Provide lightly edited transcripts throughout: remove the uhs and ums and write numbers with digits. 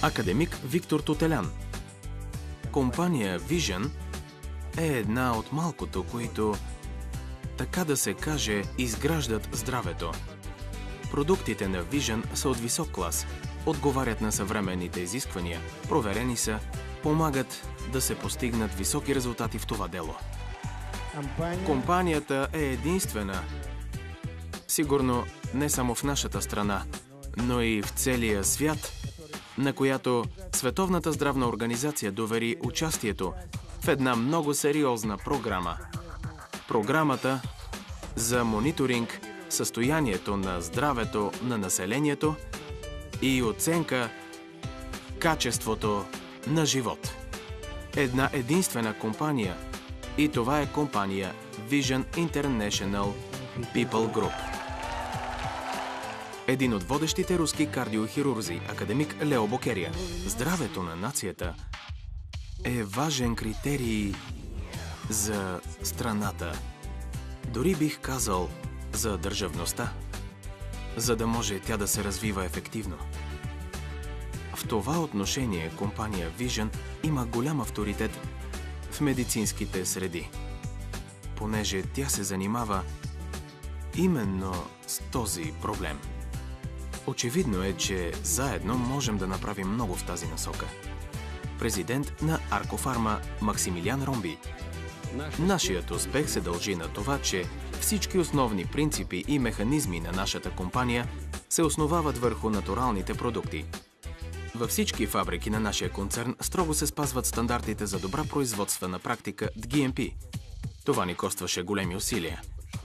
Академик Виктор Тотелян. Компания Vision е една от малкото, които, така да се каже, изграждат здравето. Продуктите на Vision са от висок клас, отговарят на съвременните изисквания, проверени са, помагат да се постигнат високи резултати в това дело. Компанията е единствена, сигурно не само в нашата страна, но и в целия свят, на която Световната здравна организация довери участието в една много сериозна програма. Програмата за мониторинг състоянието на здравето на населението и оценка качеството на живот. Една единствена компания, и това е компания Vision International People Group. Един от водещите руски кардиохирурзи, академик Лео Бокерия. Здравето на нацията е важен критерий за страната. Дори бих казал за държавността, за да може тя да се развива ефективно. В това отношение компания Vision има голям авторитет в медицинските среди, понеже тя се занимава именно с този проблем. Очевидно е, че заедно можем да направим много в тази насока. Президент на Аркофарма Максимилиан Ромби. Нашият успех се дължи на това, че всички основни принципи и механизми на нашата компания се основават върху натуралните продукти. Във всички фабрики на нашия концерн строго се спазват стандартите за добра производствена практика GMP. Това ни костваше големи усилия.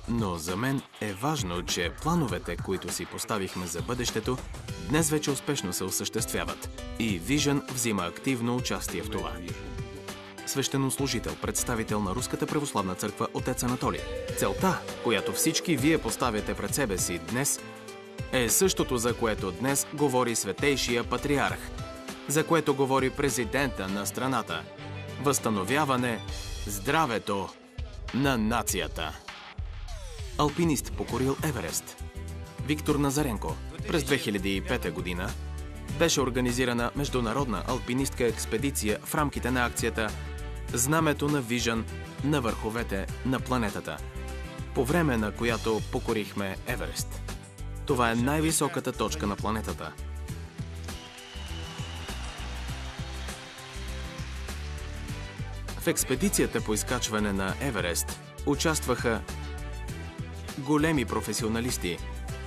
Но за мен е важно, че плановете, които си поставихме за бъдещето, днес вече успешно се осъществяват. И Vision взима активно участие в това. Свещенослужител, представител на Руската православна църква отец Анатолий. Целта, която всички вие поставяте пред себе си днес, е същото, за което днес говори Светейшия патриарх, за което говори президента на страната. Възстановяване здравето на нацията. Алпинист покорил Еверест. Виктор Назаренко. През 2005 година беше организирана международна алпинистка експедиция в рамките на акцията Знамето на Vision на върховете на планетата, по време на която покорихме Еверест. Това е най-високата точка на планетата. В експедицията по изкачване на Еверест участваха големи професионалисти,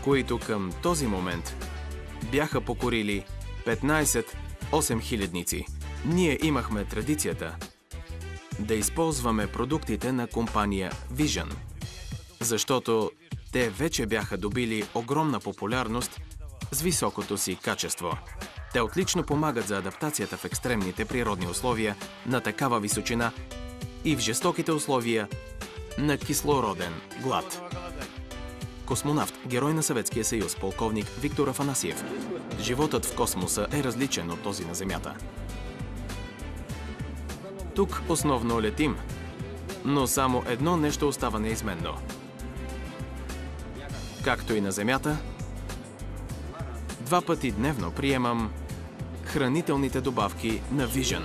които към този момент бяха покорили 15 8-хилядници. Ние имахме традицията да използваме продуктите на компания Vision, защото те вече бяха добили огромна популярност с високото си качество. Те отлично помагат за адаптацията в екстремните природни условия на такава височина и в жестоките условия на кислороден глад. Космонавт, герой на Съветския съюз, полковник Виктор Афанасиев. Животът в космоса е различен от този на Земята. Тук основно летим, но само едно нещо остава неизменно. Както и на Земята, 2 пъти дневно приемам хранителните добавки на Vision.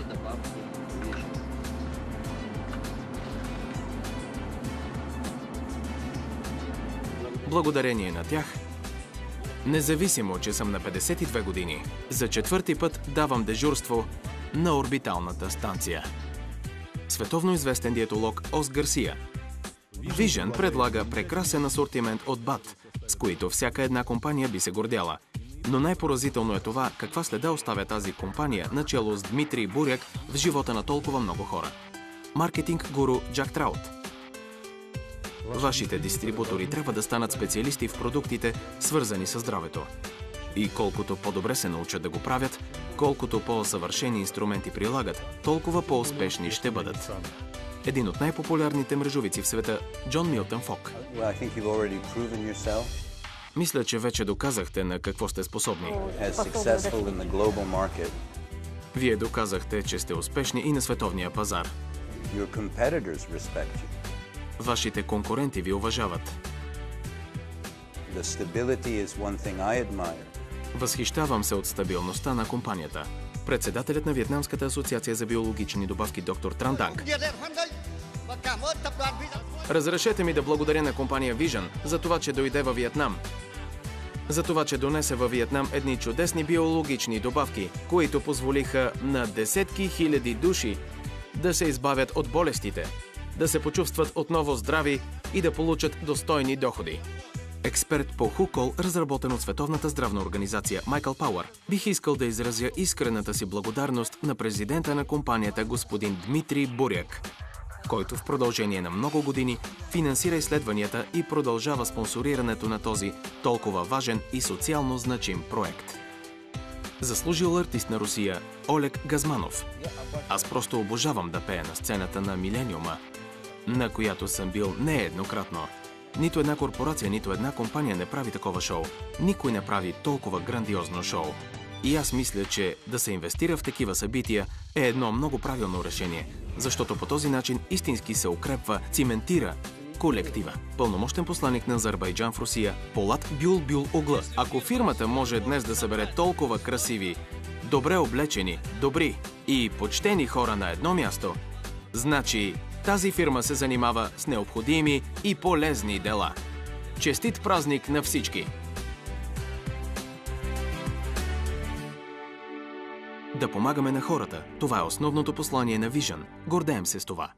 Благодарение на тях, независимо, че съм на 52 години, за 4-ти път давам дежурство на орбиталната станция. Световно известен диетолог Ос Гарсия. Vision предлага прекрасен асортимент от БАД, с които всяка една компания би се гордяла. Но най-поразително е това, каква следа оставя тази компания начело с Дмитрий Буряк в живота на толкова много хора. Маркетинг гуру Джак Траут. Вашите дистрибутори трябва да станат специалисти в продуктите, свързани с здравето. И колкото по-добре се научат да го правят, колкото по-съвършени инструменти прилагат, толкова по-успешни ще бъдат. Един от най-популярните мрежовици в света, Джон Милтън Фок. Мисля, че вече доказахте на какво сте способни. Вие доказахте, че сте успешни и на световния пазар. Вашите конкуренти ви уважават. Възхищавам се от стабилността на компанията. Председателят на Виетнамската асоциация за биологични добавки доктор Тран Данг. Разрешете ми да благодаря на компания Vision за това, че дойде във Виетнам. За това, че донесе във Виетнам едни чудесни биологични добавки, които позволиха на десетки хиляди души да се избавят от болестите, да се почувстват отново здрави и да получат достойни доходи. Експерт по хукол, разработен от Световната здравна организация Майкъл Пауър, бих искал да изразя искрената си благодарност на президента на компанията господин Дмитрий Буряк, който в продължение на много години финансира изследванията и продължава спонсорирането на този толкова важен и социално значим проект. Заслужил артист на Русия Олег Газманов. Аз просто обожавам да пея на сцената на Милениума, на която съм бил нееднократно. Нито една корпорация, нито една компания не прави такова шоу. Никой не прави толкова грандиозно шоу. И аз мисля, че да се инвестира в такива събития е едно много правилно решение, защото по този начин истински се укрепва, циментира колектива. Пълномощен посланик на Азербайджан в Русия Полат Бюлбюл Оглы. Ако фирмата може днес да събере толкова красиви, добре облечени, добри и почтени хора на едно място, значи тази фирма се занимава с необходими и полезни дела. Честит празник на всички! Да помагаме на хората. Това е основното послание на Vision. Гордеем се с това.